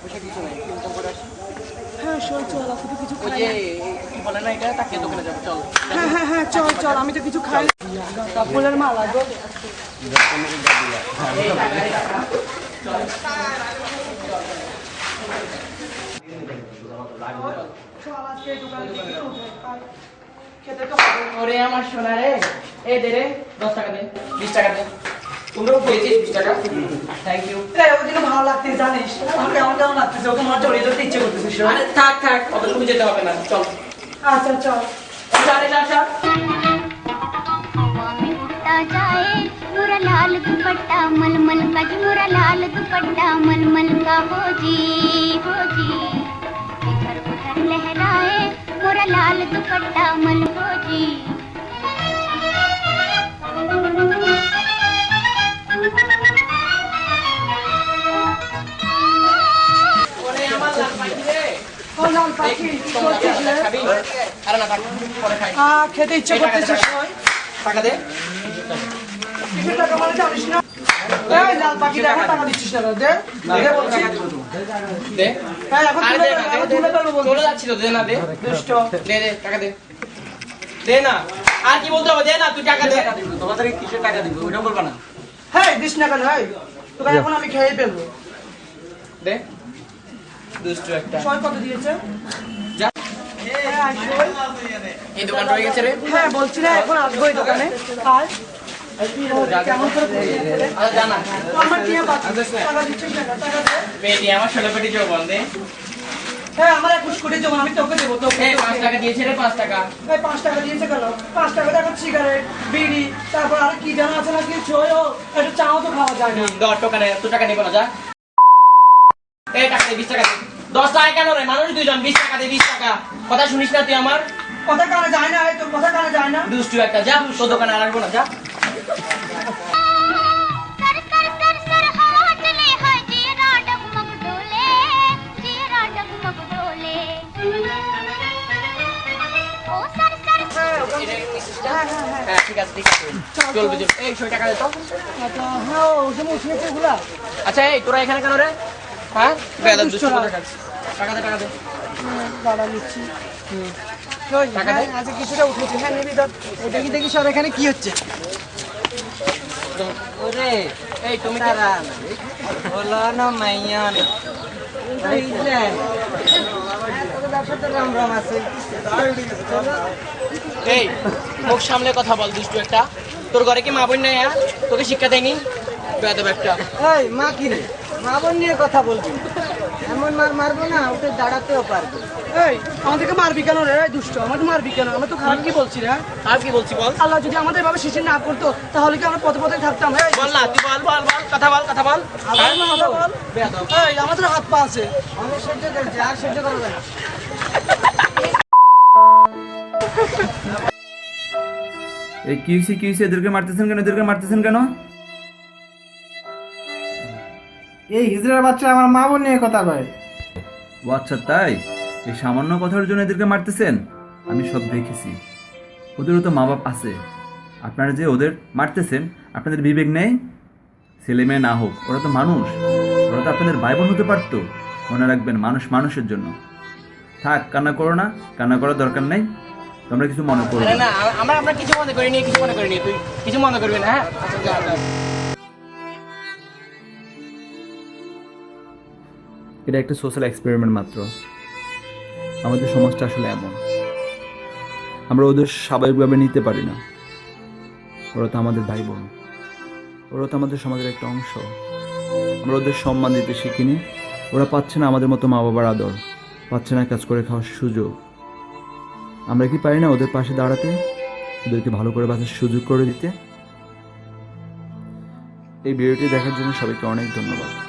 পয়সা কিছু নাই, ইনকাম করে আসি। হ্যাঁ চল চল, আমি তো কিছু ওই খাই যে না। কি বলে না এটা, তাকে দোকানে যাবো, চল। হ্যাঁ হ্যাঁ হ্যাঁ চল চল, আমি তো কিছু খাই না। ফুলের মালা গো। ওরে আমার সোনা রে, এই দে রে, 10 টাকা দে, 20 টাকা দে। তোমরাও পেয়েছিস 20 টাকা? Thank you. ওদিকে ভালো লাগতে জানিস, আমার কেমন কেমন লাগতেছে, ওকে আমার জড়িয়ে ধরতে ইচ্ছে করতেছিস। আরে থাক থাক, অতটুকু যেতে হবে না, চল। আচ্ছা চল। আরে যা যা। जाए मोरा लाल दुपट्टा मलमल का जी, मोरा लाल दुपट्टा मलमल का हो जी इधर उधर लहराए मोरा लाल दुपट्टा मल हो जी। ওরে আমার লাল পাখি রে। ও লাল পাখি, কি করছিস রে? খাবি? আরে না থাক, পরে খাই। খেতে ইচ্ছে করতেছিস নয়? টাকা দে। কিছু টাকা মানে জানিস না? এই লাল পাখি দেখো, টাকা দিচ্ছিস না, দে দে বলছি। দে। হ্যাঁ এখন আরে তুলে দে না, ফেলবো, এখন দে, তুলে ফেলবো বলছি। চলে যাচ্ছি তো, দে না দে। দুষ্ট। দে দে, টাকা দে। দে না। আর কি বলতে হবে, দে না, তুই টাকা দে। তোমাদের কিসের টাকা দিব ওটা বলবা না। হ্যাঁ দিস না কেন? হ্যাঁ তোকে এখন আমি খেয়ে ফেলবো। দে। দুষ্টু একটা। ছয় কত দিয়েছে? যা। হ্যাঁ আসবো। এই দোকান রয়ে গেছে রে। হ্যাঁ বলছি না, এখন আসবো এই দোকানে। আর কেমন করে বলছিস? আরে জানা। আমার টিয়া বাকি, টাকা দিচ্ছিস না, টাকা দে। পেটি আমার 16 পেটি জো বল দে। হ্যাঁ আমার 21 কোটি জমা, আমি তোকে দেবো, তোকে। এই 5 টাকা দিয়েছে রে, 5 টাকা। এই 5 টাকা দিয়েছে কেন? 5 টাকা দেখো সিগারেট, বিড়ি, তারপর আর কি জানা আছে না কিছু, একটু চাও তো খাওয়া যায় না। দশ টাকা নে, তুই টাকা নিব না, যা। এই টাকা দে, 20 টাকা দে। 10 টাকা কেন রে? মানুষ দুইজন, 20 টাকা দে, 20 টাকা। কথা শুনিস না তুই আমার? কথা কানে যায় না, এই তোর কথা কানে যায় না। দুষ্টু একটা, যা, তোর দোকানে আর আসবো না, যা। सर सर सर सर हवा चले है जीरा डगमग डोले ओ सर सर হ্যাঁ ঠিক আছে, ঠিক আছে, চলবে চল। এই 100 টাকা দে তো। আচ্ছা হ্যাঁ ওই যে উঠিয়েছে ওগুলা। আচ্ছা এই তোরা এখানে কেন রে? হ্যাঁ বেয়াদব দুষ্টু কথা কাজ। টাকা দে, টাকা দে। দাঁড়া নিচ্ছি। ওই টাকা দে। আচ্ছা কিছুটা উঠেছে, হ্যাঁ নিবি ধর। এটা কি দেখি সর, এখানে কি হচ্ছে? ওরে এই তুমি কি- তারা বলো না মাইয়ান বুঝলে তোদের ব্যবসাতে রাম রাম আছে। এই মুখ সামলে কথা বল, দুষ্টু একটা। তোর ঘরে কি মা বোন নাই? হ্যাঁ তোকে শিক্ষা দেয়নি? বেয়াদব একটা। এই মা কি রে, মা বোন নিয়ে কথা বলবি? এমন মার মারবো না উঠে দাঁড়াতেও পারবে। এই আমাদেরকে মারবি কেন রে? এই দুষ্ট, আমাদের মারবি কেন? আমরা তো খারাপ কি বলছি রে? আর কি বলছি বল। আল্লাহ যদি আমাদের এভাবে শিশির না করতো তাহলে কি আমরা পথে পথে থাকতাম? এই বল না, তুই বল বল বল, কথা বল, কথা বল। আবার কথা বল। বেয়াদব। এই আমাদের হাত পা আছে। আমি সহ্য করছি, আর সহ্য করবে না। এই কি হয়েছে এদেরকে মারতেছেন কেন? এই হিজড়ার বাচ্চা আমার মা বোন নিয়ে কথা কয়। ও আচ্ছা তাই, এই সামান্য কথার জন্য এদেরকে মারতেছেন? আমি সব দেখেছি, ওদেরও তো মা বাপ আছে। আপনারা যে ওদের মারতেছেন, আপনাদের বিবেক নেই? ছেলে মেয়ে না হোক, ওরা তো মানুষ, ওরা তো আপনাদের ভাই বোন হতে পারতো। মনে রাখবেন, মানুষ মানুষের জন্য। থাক, কান্না করো না, কান্না করার দরকার নেই। তোমরা কিছু মনে করো আরে না। না, আমরা কিছু মনে করিনি, কিছু মনে করিনি, তুই কিছু মনে করবি না। হ্যাঁ আচ্ছা যা, যা। এটা একটা সোশ্যাল এক্সপেরিমেন্ট মাত্র। আমাদের সমাজটা আসলে এমন, আমরা ওদের স্বাভাবিকভাবে নিতে পারি না। ওরা তো আমাদের ভাই বোন, ওরা তো আমাদের সমাজের একটা অংশ। আমরা ওদের সম্মান দিতে শিখিনি। ওরা পাচ্ছে না আমাদের মতো মা বাবার আদর, পাচ্ছে না কাজ করে খাওয়ার সুযোগ। আমরা কি পারি না ওদের পাশে দাঁড়াতে, ওদেরকে ভালো করে বাঁচার সুযোগ করে দিতে? এই ভিডিওটি দেখার জন্য সবাইকে অনেক ধন্যবাদ।